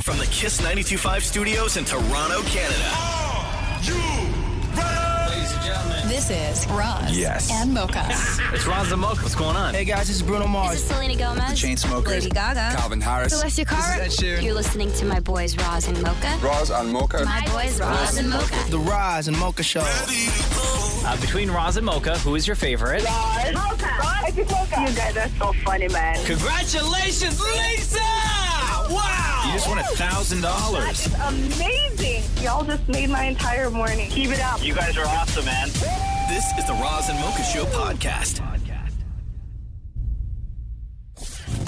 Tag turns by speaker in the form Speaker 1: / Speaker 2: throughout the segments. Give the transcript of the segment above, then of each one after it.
Speaker 1: From the Kiss 92.5 studios in Toronto, Canada.
Speaker 2: Are you ready?
Speaker 3: Ladies and gentlemen,
Speaker 4: This is Roz
Speaker 5: Yes.
Speaker 4: and Mocha.
Speaker 3: it's Roz Mocha. What's going on?
Speaker 5: Hey guys, this is Bruno
Speaker 6: This
Speaker 5: Mars.
Speaker 6: is Selena Gomez.
Speaker 5: Chainsmokers.
Speaker 6: Lady Gaga.
Speaker 5: Calvin Harris.
Speaker 6: Celestia Cara.
Speaker 5: This is Ed Sheeran.
Speaker 6: You're listening to my boys Roz and Mocha.
Speaker 7: Roz and Mocha.
Speaker 6: My boys Roz and Mocha.
Speaker 5: The Roz and Mocha Show.
Speaker 2: Ready to go.
Speaker 3: Between Roz and Mocha, who is your favorite?
Speaker 8: You guys are so funny, man.
Speaker 3: Congratulations, Lisa! Wow!
Speaker 1: You just won $1,000.
Speaker 8: It's amazing. Y'all just made my entire morning. Keep it up.
Speaker 3: You guys are awesome, man.
Speaker 1: This is the Roz and Mocha Show podcast.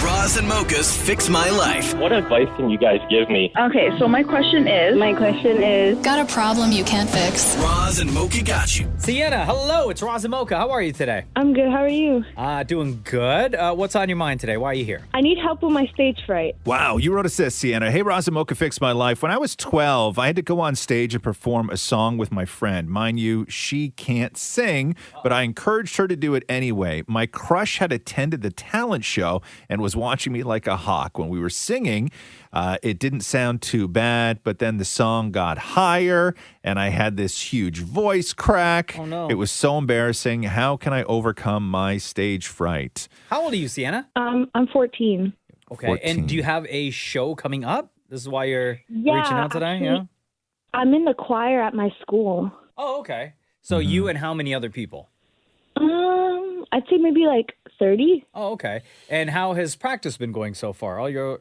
Speaker 1: Roz and Mocha's Fix My Life.
Speaker 9: What advice can you guys give me?
Speaker 8: Okay, so my question is,
Speaker 4: Got a problem you can't fix?
Speaker 1: Roz and Mocha got you.
Speaker 3: Sienna, hello. It's Roz and Mocha. How are you today?
Speaker 8: I'm good. How are you?
Speaker 3: Doing good. What's on your mind today? Why are you here?
Speaker 8: I need help with my stage fright.
Speaker 5: Wow, you wrote us this, Sienna. Hey, Roz and Mocha fixed my life. When I was 12, I had to go on stage and perform a song with my friend. Mind you, she can't sing, but I encouraged her to do it anyway. My crush had attended the talent show and was watching me like a hawk. When we were singing, it didn't sound too bad, but then the song got higher and I had this huge voice crack.
Speaker 3: Oh, no.
Speaker 5: It was so embarrassing. How can I overcome my stage fright?
Speaker 3: How old are you, Sienna?
Speaker 8: I'm 14.
Speaker 3: Okay.
Speaker 5: 14.
Speaker 3: And do you have a show coming up? This is why you're
Speaker 8: Yeah,
Speaker 3: reaching out today?
Speaker 8: actually-
Speaker 3: Yeah.
Speaker 8: I'm in the choir at my school.
Speaker 3: Oh, okay. So you and how many other people?
Speaker 8: I'd say maybe like 30.
Speaker 3: Oh, okay. And how has practice been going so far? All your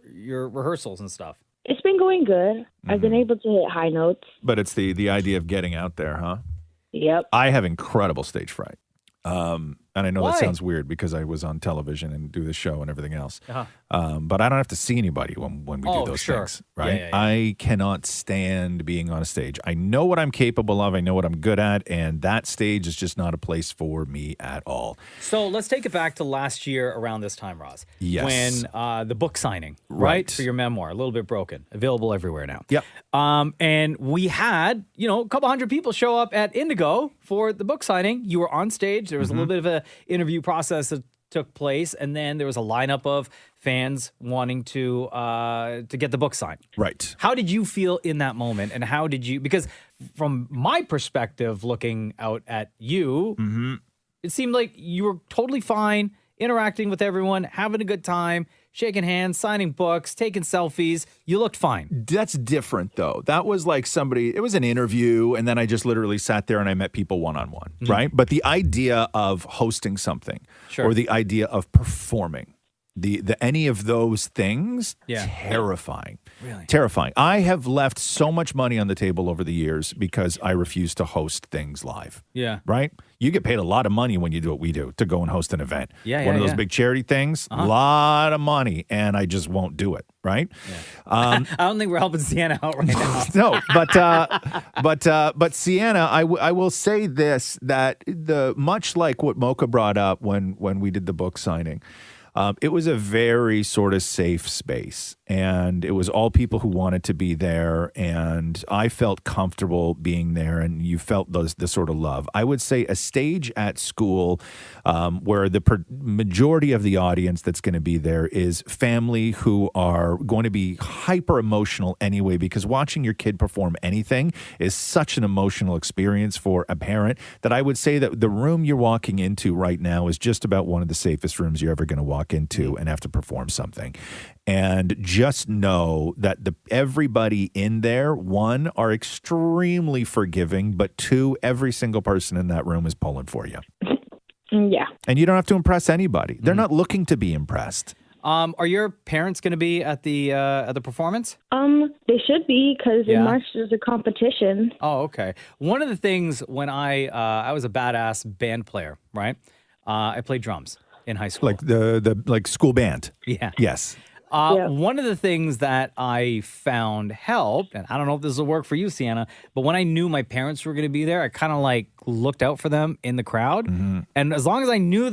Speaker 3: rehearsals and stuff?
Speaker 8: It's been going good. I've been able to hit high notes.
Speaker 5: But it's the idea of getting out there, huh?
Speaker 8: Yep.
Speaker 5: I have incredible stage fright. And I know
Speaker 3: Why?
Speaker 5: that sounds weird because I was on television and do the show and everything else.
Speaker 3: Uh-huh.
Speaker 5: But I don't have to see anybody when we
Speaker 3: Oh,
Speaker 5: do those
Speaker 3: sure.
Speaker 5: things, right?
Speaker 3: Yeah.
Speaker 5: I cannot stand being on a stage. I know what I'm capable of. I know what I'm good at. And that stage is just not a place for me at all.
Speaker 3: So let's take it back to last year around this time, Roz.
Speaker 5: Yes.
Speaker 3: When the book signing,
Speaker 5: Right.
Speaker 3: For your memoir, A Little Bit Broken, available everywhere now.
Speaker 5: Yep.
Speaker 3: And we had, a couple hundred people show up at Indigo for the book signing. You were on stage. There was a little bit of a interview process that took place, and then there was a lineup of fans wanting to get the book signed.
Speaker 5: Right.
Speaker 3: How did you feel in that moment, and how did you? Because from my perspective, looking out at you, it seemed like you were totally fine, interacting with everyone, having a good time, shaking hands, signing books, taking selfies. You looked fine.
Speaker 5: That's different, though. That was like it was an interview, and then I just literally sat there and I met people one-on-one, right? But the idea of hosting something
Speaker 3: Sure.
Speaker 5: or the idea of performing, the any of those things,
Speaker 3: Yeah.
Speaker 5: terrifying.
Speaker 3: Really?
Speaker 5: Terrifying. I have left so much money on the table over the years because I refuse to host things live.
Speaker 3: Yeah.
Speaker 5: Right? You get paid a lot of money when you do what we do, to go and host an event.
Speaker 3: Yeah,
Speaker 5: One of
Speaker 3: yeah,
Speaker 5: those
Speaker 3: yeah.
Speaker 5: big charity things, a lot of money, and I just won't do it, right?
Speaker 3: I don't think we're helping Sienna out right now.
Speaker 5: No, but Sienna, I will say this, that much like what Mocha brought up when we did the book signing, it was a very sort of safe space, and it was all people who wanted to be there, and I felt comfortable being there, and you felt the sort of love. I would say a stage at school where the majority of the audience that's going to be there is family who are going to be hyper emotional anyway, because watching your kid perform anything is such an emotional experience for a parent that I would say that the room you're walking into right now is just about one of the safest rooms you're ever going to walk into and have to perform something. And just know that everybody in there, one, are extremely forgiving, but two, every single person in that room is pulling for you.
Speaker 8: Yeah.
Speaker 5: And you don't have to impress anybody. They're not looking to be impressed.
Speaker 3: Are your parents going to be at the performance?
Speaker 8: They should be, because
Speaker 3: Yeah.
Speaker 8: in March there's a competition.
Speaker 3: Oh, okay. One of the things when I was a badass band player, right? I played drums in high school.
Speaker 5: Like the like school band.
Speaker 3: Yeah.
Speaker 5: Yes.
Speaker 8: Yeah.
Speaker 3: One of the things that I found helped, and I don't know if this will work for you, Sienna, but when I knew my parents were going to be there, I kind of like looked out for them in the crowd. And as long as I knew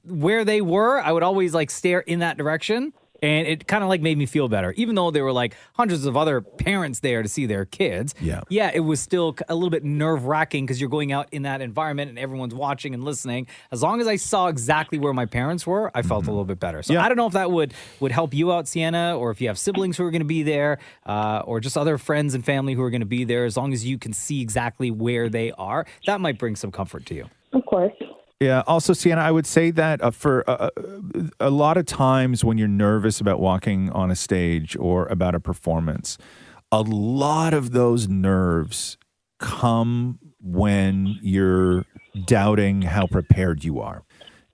Speaker 3: where they were, I would always like stare in that direction. And it kind of like made me feel better, even though there were like hundreds of other parents there to see their kids. Yeah, it was still a little bit nerve wracking because you're going out in that environment and everyone's watching and listening. As long as I saw exactly where my parents were, I felt a little bit better. So I don't know if that would help you out, Sienna, or if you have siblings who are going to be there, or just other friends and family who are going to be there. As long as you can see exactly where they are, that might bring some comfort to you.
Speaker 8: Of course.
Speaker 5: Yeah. Also, Sienna, I would say that for a lot of times when you're nervous about walking on a stage or about a performance, a lot of those nerves come when you're doubting how prepared you are.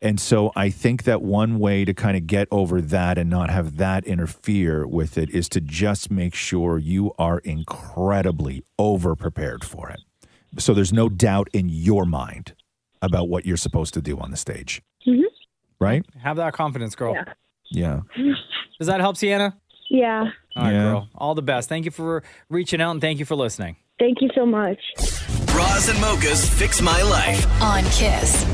Speaker 5: And so I think that one way to kind of get over that and not have that interfere with it is to just make sure you are incredibly over-prepared for it. So there's no doubt in your mind about what you're supposed to do on the stage.
Speaker 8: Mm-hmm.
Speaker 5: Right?
Speaker 3: Have that confidence, girl.
Speaker 5: Yeah.
Speaker 3: Does that help, Sienna?
Speaker 8: Yeah.
Speaker 3: All right, girl. All the best. Thank you for reaching out and thank you for listening.
Speaker 8: Thank you so much.
Speaker 1: Roz and Mocha's Fix My Life.
Speaker 4: On Kiss.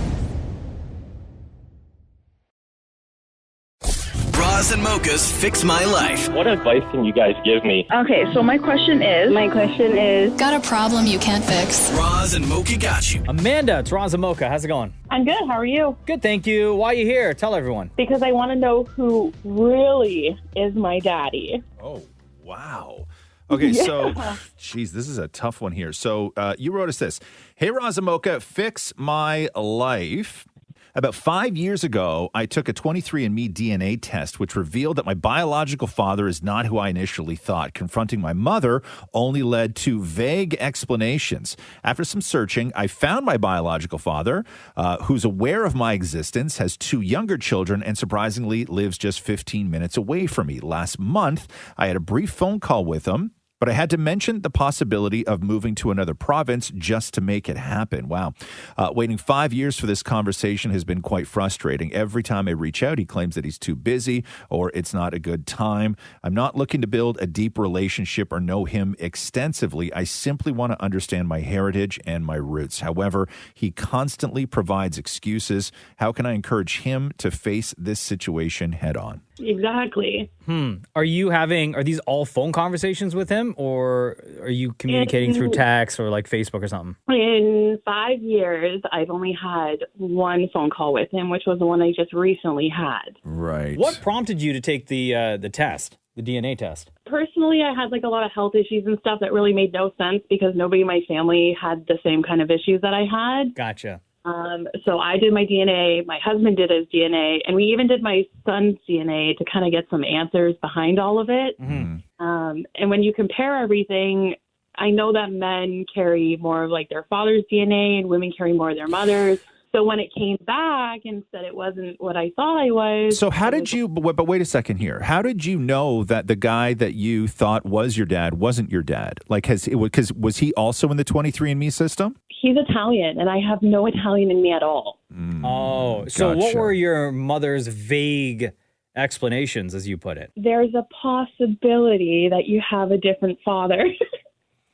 Speaker 1: Roz and Mocha's Fix My Life.
Speaker 9: What advice can you guys give me?
Speaker 8: Okay, so my question is...
Speaker 4: Got a problem you can't fix?
Speaker 1: Roz and Mocha got you.
Speaker 3: Amanda, it's Roz Mocha. How's it going?
Speaker 8: I'm good. How are you?
Speaker 3: Good, thank you. Why are you here? Tell everyone.
Speaker 8: Because I want to know who really is my daddy.
Speaker 5: Oh, wow. Okay, so, geez, this is a tough one here. So you wrote us this. Hey, Roz Mocha, Fix My Life. About 5 years ago, I took a 23andMe DNA test, which revealed that my biological father is not who I initially thought. Confronting my mother only led to vague explanations. After some searching, I found my biological father, who's aware of my existence, has 2 younger children, and surprisingly lives just 15 minutes away from me. Last month, I had a brief phone call with him, but I had to mention the possibility of moving to another province just to make it happen. Wow. Waiting 5 years for this conversation has been quite frustrating. Every time I reach out, he claims that he's too busy or it's not a good time. I'm not looking to build a deep relationship or know him extensively. I simply want to understand my heritage and my roots. However, he constantly provides excuses. How can I encourage him to face this situation head on?
Speaker 8: Exactly.
Speaker 3: Are these all phone conversations with him, or are you communicating through text or like Facebook or something?
Speaker 8: In 5 years, I've only had one phone call with him, which was the one I just recently had.
Speaker 5: Right.
Speaker 3: What prompted you to take the test, the DNA test?
Speaker 8: Personally, I had like a lot of health issues and stuff that really made no sense because nobody in my family had the same kind of issues that I had.
Speaker 3: Gotcha.
Speaker 8: So I did my DNA, my husband did his DNA, and we even did my son's DNA to kind of get some answers behind all of it.
Speaker 3: Mm-hmm.
Speaker 8: And when you compare everything, I know that men carry more of like their father's DNA and women carry more of their mother's. So when it came back and said it wasn't what I thought I was.
Speaker 5: So how did you, but wait a second here. How did you know that the guy that you thought was your dad wasn't your dad? Like, was he also in the 23andMe system?
Speaker 8: He's Italian, and I have no Italian in me at all.
Speaker 3: Oh, so what
Speaker 5: Gotcha.
Speaker 3: were your mother's vague explanations, as you put it?
Speaker 8: There's a possibility that you have a different father.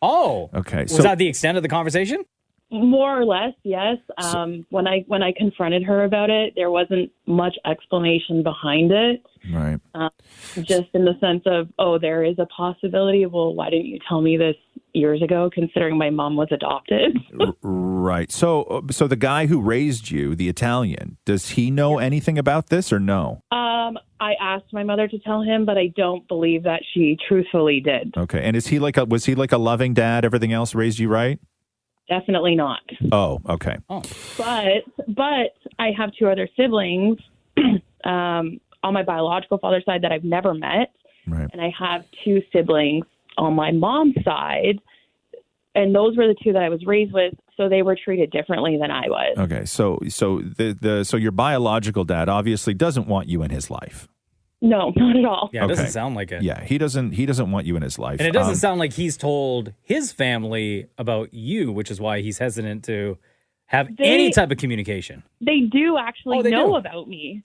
Speaker 3: Oh,
Speaker 5: Okay.
Speaker 3: was that the extent of the conversation?
Speaker 8: More or less, yes. When I confronted her about it, there wasn't much explanation behind it.
Speaker 5: Right.
Speaker 8: Just in the sense of, oh, there is a possibility. Well, why didn't you tell me this years ago, considering my mom was adopted?
Speaker 5: Right. So the guy who raised you, the Italian, does he know anything about this or no?
Speaker 8: I asked my mother to tell him, but I don't believe that she truthfully did.
Speaker 5: Okay. And was he like a loving dad? Everything else raised you right?
Speaker 8: Definitely not.
Speaker 5: Oh, okay.
Speaker 3: Oh,
Speaker 8: But I have 2 other siblings on my biological father's side that I've never met.
Speaker 5: Right.
Speaker 8: And I have 2 siblings on my mom's side. And those were the 2 that I was raised with. So they were treated differently than I was.
Speaker 5: Okay. So your biological dad obviously doesn't want you in his life.
Speaker 8: No, not at all.
Speaker 3: yeah, it doesn't sound like it.
Speaker 5: Yeah, he doesn't want you in his life.
Speaker 3: And it doesn't sound like he's told his family about you, which is why he's hesitant to have any type of communication.
Speaker 8: They do actually
Speaker 3: they
Speaker 8: know
Speaker 3: do.
Speaker 8: about me.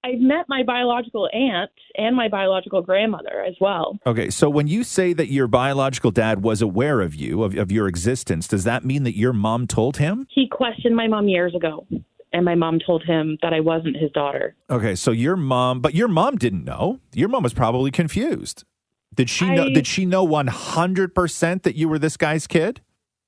Speaker 8: I've met my biological aunt and my biological grandmother as well.
Speaker 5: Okay, so when you say that your biological dad was aware of you, of your existence, does that mean that your mom told him?
Speaker 8: He questioned my mom years ago. and my mom told him that I wasn't his daughter.
Speaker 5: Okay, so your mom didn't know. Your mom was probably confused. Did she know? Did she know 100% that you were this guy's kid?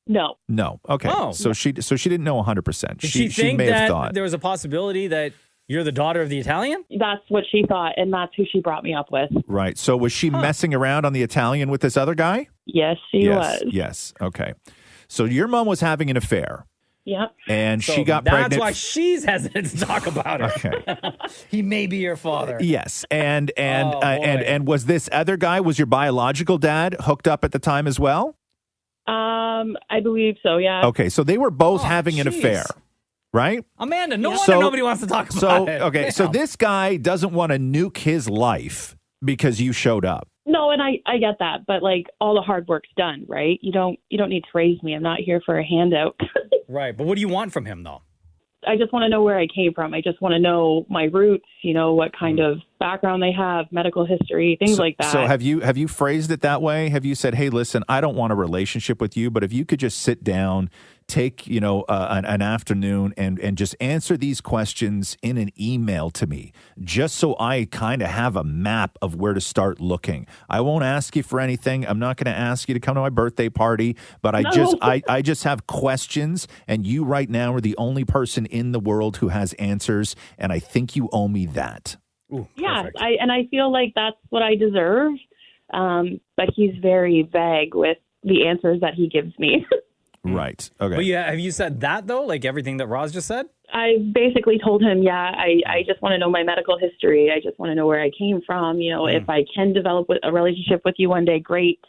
Speaker 8: No.
Speaker 5: No. Okay.
Speaker 3: Oh.
Speaker 5: So she didn't know 100%.
Speaker 3: Did she think
Speaker 5: may have
Speaker 3: that
Speaker 5: thought.
Speaker 3: there was a possibility that you're the daughter of the Italian?
Speaker 8: That's what she thought, and that's who she brought me up with.
Speaker 5: Right. So was she messing around on the Italian with this other guy?
Speaker 8: Yes, she was.
Speaker 5: Yes. Okay. So your mom was having an affair.
Speaker 8: Yep.
Speaker 5: And
Speaker 3: So
Speaker 5: she got pregnant.
Speaker 3: That's why she's hesitant to talk about it.
Speaker 5: Okay.
Speaker 3: He may be your father.
Speaker 5: Yes. And
Speaker 3: Oh, boy.
Speaker 5: and was this other guy, was your biological dad hooked up at the time as well?
Speaker 8: I believe so, yeah.
Speaker 5: Okay. So they were both
Speaker 3: Oh,
Speaker 5: having an
Speaker 3: jeez.
Speaker 5: affair. Right?
Speaker 3: Amanda, no
Speaker 5: So-
Speaker 3: wonder nobody wants to talk about it.
Speaker 5: Okay, so
Speaker 3: Damn.
Speaker 5: this guy doesn't want to nuke his life because you showed up.
Speaker 8: No, and I get that, but like all the hard work's done, right? You don't need to raise me. I'm not here for a handout.
Speaker 3: Right, but what do you want from him, though?
Speaker 8: I just want to know where I came from. I just want to know my roots, what kind of background they have, medical history, things like that.
Speaker 5: So have you phrased it that way? Have you said, "Hey, listen, I don't want a relationship with you, but if you could just sit down, take an afternoon and just answer these questions in an email to me, just so I kind of have a map of where to start looking. I won't ask you for anything. I'm not going to ask you to come to my birthday party, but I just have questions, and you right now are the only person in the world who has answers, and I think you owe me that."
Speaker 3: Ooh,
Speaker 8: yeah,
Speaker 3: perfect.
Speaker 8: I feel like that's what I deserve. But he's very vague with the answers that he gives me.
Speaker 5: Right. Okay.
Speaker 3: But yeah, have you said that, though? Like everything that Roz just said?
Speaker 8: I basically told him, I just want to know my medical history. I just want to know where I came from. If I can develop a relationship with you one day, great.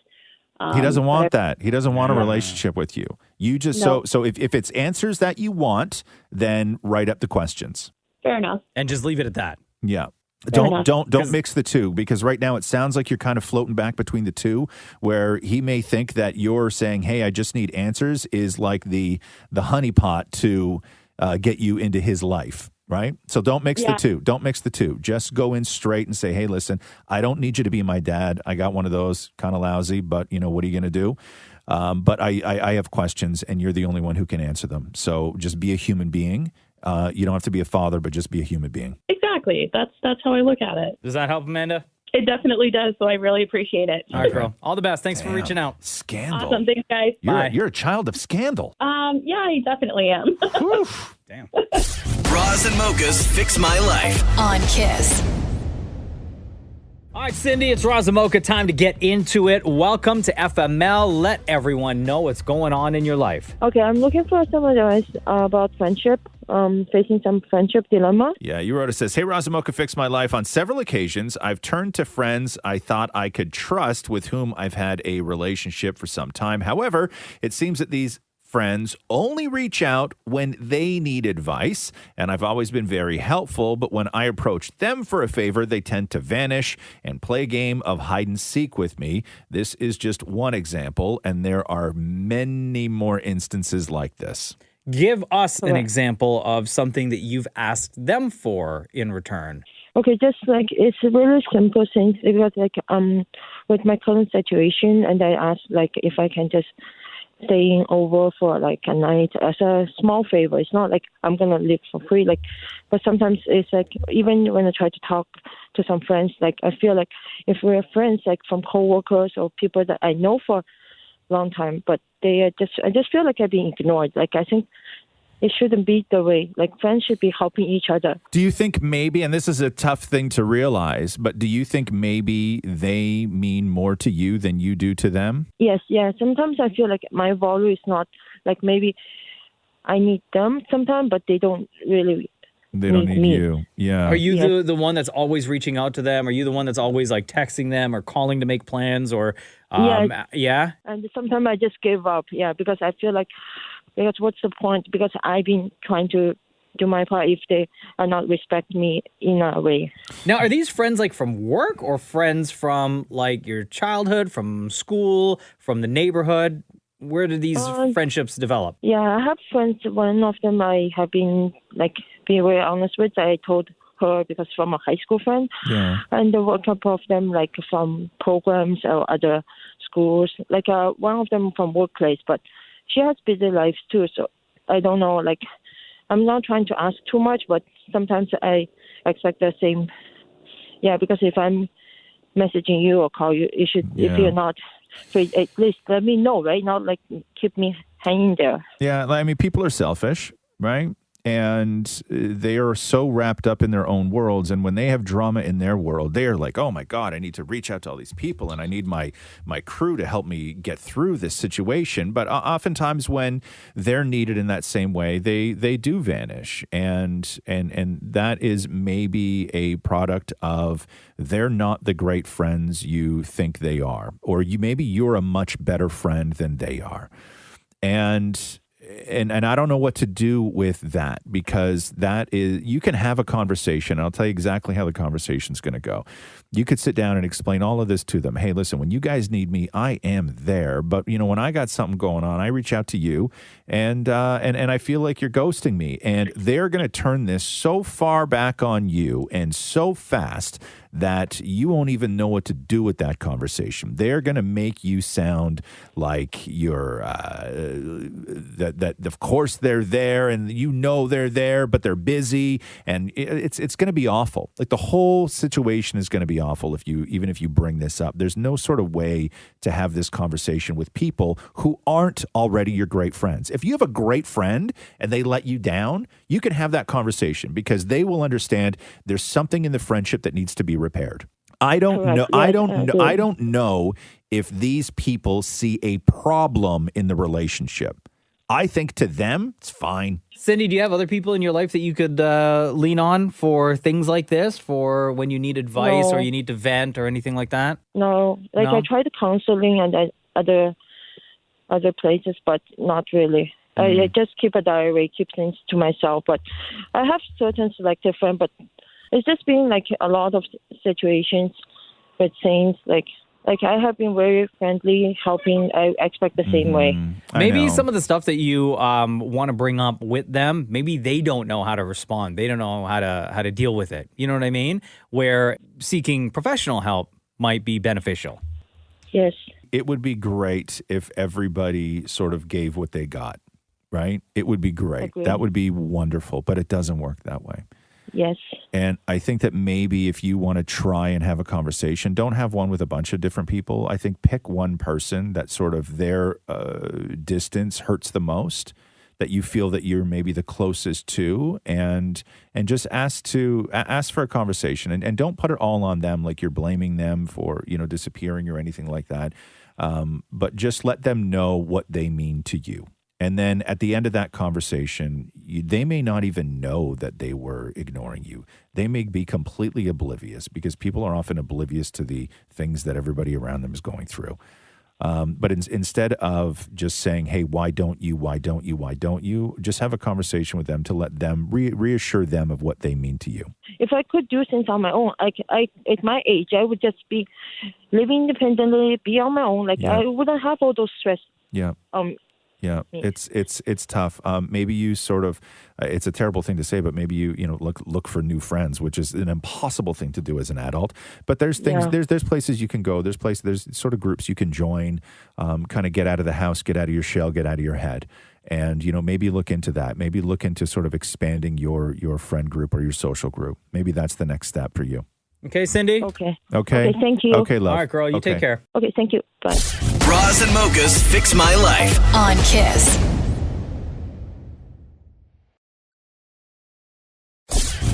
Speaker 5: He doesn't want that. He doesn't want a relationship with you. You just so if it's answers that you want, then write up the questions.
Speaker 8: Fair enough.
Speaker 3: And just leave it at that.
Speaker 5: Yeah.
Speaker 8: Fair enough.
Speaker 5: Don't mix the two, because right now it sounds like you're kind of floating back between the two, where he may think that you're saying, "Hey, I just need answers," is like the honeypot to get you into his life. Right? So don't mix the two. Don't mix the two. Just go in straight and say, "Hey, listen, I don't need you to be my dad. I got one of those, kind of lousy, but what are you going to do? But I have questions, and you're the only one who can answer them. So just be a human being. You don't have to be a father, but just be a human being."
Speaker 8: Exactly. That's how I look at it.
Speaker 3: Does that help, Amanda?
Speaker 8: It definitely does. So I really appreciate it.
Speaker 3: All right, girl. All the best. Thanks for reaching out.
Speaker 5: Scandal.
Speaker 8: Awesome. Thanks, guys.
Speaker 5: You're a child of scandal.
Speaker 8: Yeah, I definitely am.
Speaker 3: Damn.
Speaker 1: Roz and Mocha's Fix My Life.
Speaker 4: On Kiss.
Speaker 3: All right, Cindy, it's Roz and Mocha. Time to get into it. Welcome to FML. Let everyone know what's going on in your life.
Speaker 7: Okay, I'm looking for some advice about friendship, facing some friendship dilemma.
Speaker 5: Yeah, you wrote, it says, "Hey, Roz and Mocha, fix my life. On several occasions, I've turned to friends I thought I could trust with whom I've had a relationship for some time. However, it seems that these friends only reach out when they need advice, and I've always been very helpful, but when I approach them for a favor, they tend to vanish and play a game of hide and seek with me. This is just one example, and there are many more instances like this."
Speaker 3: Give us an example of something that you've asked them for in return.
Speaker 7: Okay, just like it's a really simple thing because with my current situation, and I asked if I can just staying over for a night as a small favor. It's not like I'm gonna live for free. But sometimes it's even when I try to talk to some friends, I feel like if we're friends, from coworkers or people that I know for a long time, but I just feel like I'm being ignored. I think it shouldn't be the way. Friends should be helping each other.
Speaker 5: Do you think maybe, and this is a tough thing to realize, but do you think maybe they mean more to you than you do to them?
Speaker 7: Yes, yeah. Sometimes I feel like my value is not maybe I need them sometimes, but they don't really.
Speaker 5: They don't need
Speaker 7: me.
Speaker 5: you. Yeah.
Speaker 3: Are you the one that's always reaching out to them? Are you the one that's always texting them or calling to make plans or yeah?
Speaker 7: And sometimes I just give up, because I feel because what's the point? Because I've been trying to do my part if they are not respect me in a way.
Speaker 3: Now, are these friends from work or friends from your childhood, from school, from the neighborhood? Where do these friendships develop?
Speaker 7: Yeah, I have friends. One of them I have been be very honest with. I told her because from a high school friend.
Speaker 5: Yeah.
Speaker 7: And there were a couple of them from programs or other schools. One of them from workplace, but she has busy lives too. So I don't know. I'm not trying to ask too much, but sometimes I expect the same. Yeah, because if I'm messaging you or call you, you should, if you're not free, at least let me know, right? Not like keep me hanging there.
Speaker 5: Yeah, I mean, people are selfish, right? And they are so wrapped up in their own worlds. And when they have drama in their world, they are like, oh my God, I need to reach out to all these people and I need my crew to help me get through this situation. But oftentimes when they're needed in that same way, they do vanish. And that is maybe a product of they're not the great friends you think they are. Or maybe you're a much better friend than they are. And I don't know what to do with that, because that is, you can have a conversation. I'll tell you exactly how the conversation's going to go. You could sit down and explain all of this to them. Hey, listen, when you guys need me, I am there. But when I got something going on, I reach out to you, and I feel like you're ghosting me. And they're going to turn this so far back on you and so fast that you won't even know what to do with that conversation. They're going to make you sound like you're that of course they're there, and they're there, but they're busy, and it's going to be awful. Like the whole situation is going to be awful if you bring this up. There's no sort of way to have this conversation with people who aren't already your great friends. If you have a great friend and they let you down, you can have that conversation because they will understand there's something in the friendship that needs to be repaired. I don't know. I don't know if these people see a problem in the relationship. I think to them, it's fine.
Speaker 3: Cindy, do you have other people in your life that you could lean on for things like this, for when you need advice or you need to vent or anything like that?
Speaker 7: No. I tried counseling and other places, but not really. I just keep a diary, keep things to myself. But I have certain selective friends, but it's just been like a lot of situations with things like I have been very friendly, helping. I expect the same way.
Speaker 3: Maybe some of the stuff that you want to bring up with them, maybe they don't know how to respond. They don't know how to deal with it. You know what I mean? Where seeking professional help might be beneficial.
Speaker 7: Yes.
Speaker 5: It would be great if everybody sort of gave what they got, right? It would be great.
Speaker 7: Agreed.
Speaker 5: That would be wonderful, but it doesn't work that way.
Speaker 7: Yes.
Speaker 5: And I think that maybe if you want to try and have a conversation, don't have one with a bunch of different people. I think pick one person that sort of their distance hurts the most, that you feel that you're maybe the closest to, and just ask for a conversation, and don't put it all on them like you're blaming them for disappearing or anything like that. But just let them know what they mean to you. And then at the end of that conversation, they may not even know that they were ignoring you. They may be completely oblivious, because people are often oblivious to the things that everybody around them is going through. But instead of just saying, hey, why don't you, just have a conversation with them to let them reassure them of what they mean to you.
Speaker 7: If I could do things on my own, I at my age, I would just be living independently, be on my own. I wouldn't have all those stress.
Speaker 5: Yeah. Yeah, it's tough. Maybe you sort of, it's a terrible thing to say, but maybe you look for new friends, which is an impossible thing to do as an adult. But there's things, there's places you can go. There's sort of groups you can join, kind of get out of the house, get out of your shell, get out of your head. And, maybe look into that. Maybe look into sort of expanding your friend group or your social group. Maybe that's the next step for you.
Speaker 3: Okay, Cindy?
Speaker 7: Okay.
Speaker 5: Okay,
Speaker 7: thank you.
Speaker 5: Okay, love.
Speaker 3: All right, girl, you take care.
Speaker 7: Okay, thank you. Bye.
Speaker 1: Roz and Mocha's Fix My Life.
Speaker 4: On Kiss.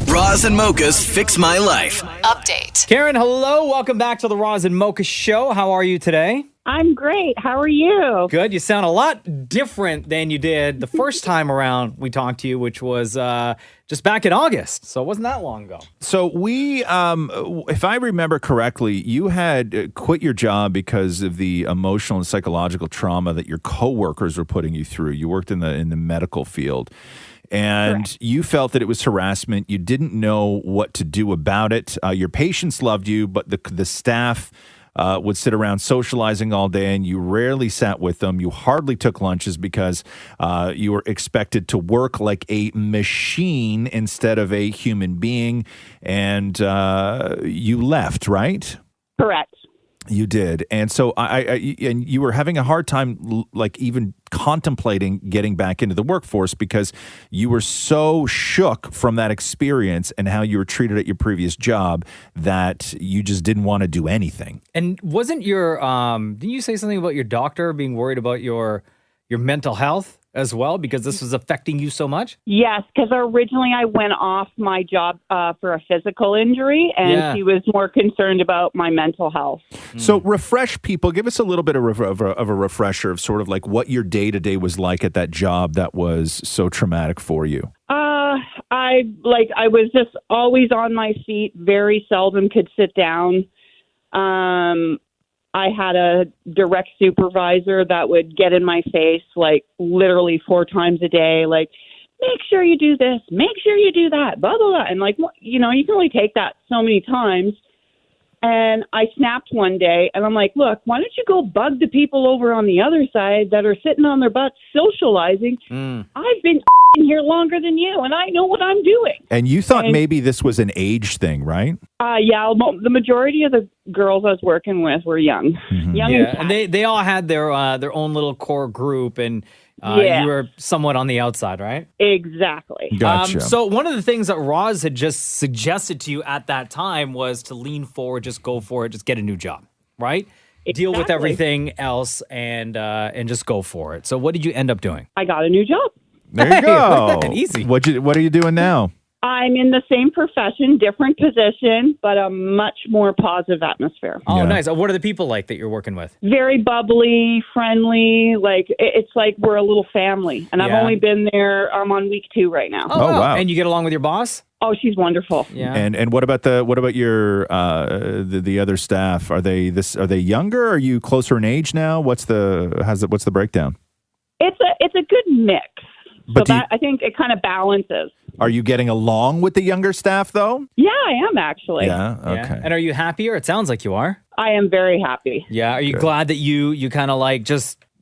Speaker 1: Roz and Mocha's Fix My Life.
Speaker 4: Update.
Speaker 3: Karen, hello. Welcome back to the Roz and Mocha Show. How are you today?
Speaker 8: I'm great. How are you?
Speaker 3: Good. You sound a lot different than you did the first time around we talked to you, which was just back in August. So it wasn't that long ago.
Speaker 5: So we, if I remember correctly, you had quit your job because of the emotional and psychological trauma that your coworkers were putting you through. You worked in the medical field. And Correct. You felt that it was harassment. You didn't know what to do about it. Your patients loved you, but the staff would sit around socializing all day, and you rarely sat with them. You hardly took lunches because you were expected to work like a machine instead of a human being. And you left, right?
Speaker 8: Correct.
Speaker 5: You did. And so and you were having a hard time like even contemplating getting back into the workforce because you were so shook from that experience and how you were treated at your previous job that you just didn't want to do anything.
Speaker 3: And wasn't your didn't you say something about your doctor being worried about your mental health as well because this was affecting you so much?
Speaker 8: Yes, because originally I went off my job for a physical injury, and she was more concerned about my mental health.
Speaker 5: So refresh people. Give us a little bit of a refresher of sort of like what your day-to-day was like at that job that was so traumatic for you.
Speaker 8: I was just always on my feet, very seldom could sit down. I had a direct supervisor that would get in my face like literally 4 times a day, like, make sure you do this, make sure you do that, blah, blah, blah. And like, you know, you can only take that so many times. And I snapped one day and I'm like, look, why don't you go bug the people over on the other side that are sitting on their butts socializing? I've been here longer than you and I know what I'm doing.
Speaker 5: And you thought maybe this was an age thing, right?
Speaker 8: Yeah, the majority of the girls I was working with were young.
Speaker 3: And they all had their own little core group, and you were somewhat on the outside, right?
Speaker 8: Exactly.
Speaker 5: Gotcha.
Speaker 3: So one of the things that Roz had just suggested to you at that time was to lean forward, just go for it, just get a new job, right? Deal with everything else and just go for it. So what did you end up doing?
Speaker 8: I got a new job.
Speaker 5: There you go.
Speaker 3: Easy.
Speaker 5: What are you doing now?
Speaker 8: I'm in the same profession, different position, but a much more positive atmosphere.
Speaker 3: Oh, nice. What are the people like that you're working with?
Speaker 8: Very bubbly, friendly. Like it's like we're a little family. And I've only been there. I'm on week 2 right now.
Speaker 3: Oh, wow. And you get along with your boss?
Speaker 8: Oh, she's wonderful.
Speaker 3: Yeah.
Speaker 5: And what about your the other staff? Are they younger? Are you closer in age now? What's the breakdown?
Speaker 8: It's a good mix.
Speaker 5: But
Speaker 8: so I think it kind of balances.
Speaker 5: Are you getting along with the younger staff, though?
Speaker 8: Yeah, I am actually.
Speaker 5: Yeah, okay.
Speaker 3: Yeah. And are you happier? It sounds like you are.
Speaker 8: I am very happy.
Speaker 3: Yeah. Are you glad that you kind of like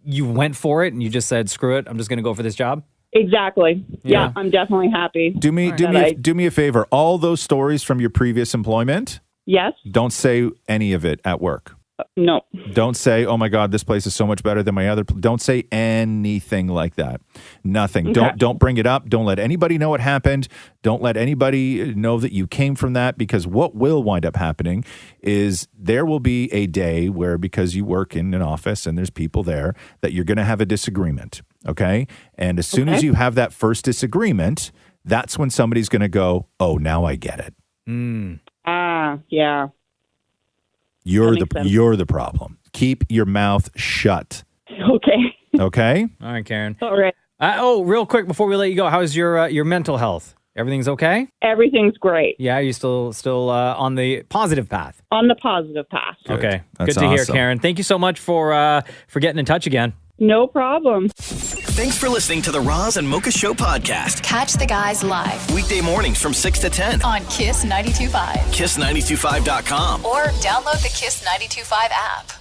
Speaker 3: you went for it and you just said, screw it, I'm just going to go for this job?
Speaker 8: Exactly. Yeah, I'm definitely happy.
Speaker 5: Do me a favor. All those stories from your previous employment,
Speaker 8: yes.
Speaker 5: Don't say any of it at work.
Speaker 8: No.
Speaker 5: Don't say, oh my God, this place is so much better than my other. Don't say anything like that. Nothing.
Speaker 8: Okay.
Speaker 5: Don't bring it up. Don't let anybody know what happened. Don't let anybody know that you came from that, because what will wind up happening is there will be a day where, because you work in an office and there's people there, that you're going to have a disagreement. Okay. And as soon as you have that first disagreement, that's when somebody's going to go, oh, now I get it.
Speaker 8: Yeah.
Speaker 5: You're the problem. Keep your mouth shut.
Speaker 8: Okay.
Speaker 5: Okay?
Speaker 3: All right, Karen.
Speaker 8: All right.
Speaker 3: Real quick before we let you go, how's your mental health? Everything's okay?
Speaker 8: Everything's great.
Speaker 3: Yeah, are you still on the positive path?
Speaker 8: On the positive path.
Speaker 3: Okay.
Speaker 5: That's
Speaker 3: Good to hear,
Speaker 5: awesome.
Speaker 3: Karen. Thank you so much for getting in touch again.
Speaker 8: No problem.
Speaker 1: Thanks for listening to the Roz and Mocha Show podcast.
Speaker 4: Catch the guys live
Speaker 1: Weekday mornings from 6 to 10.
Speaker 4: on Kiss 92.5
Speaker 1: Kiss925.com.
Speaker 4: or download the Kiss 92.5 app.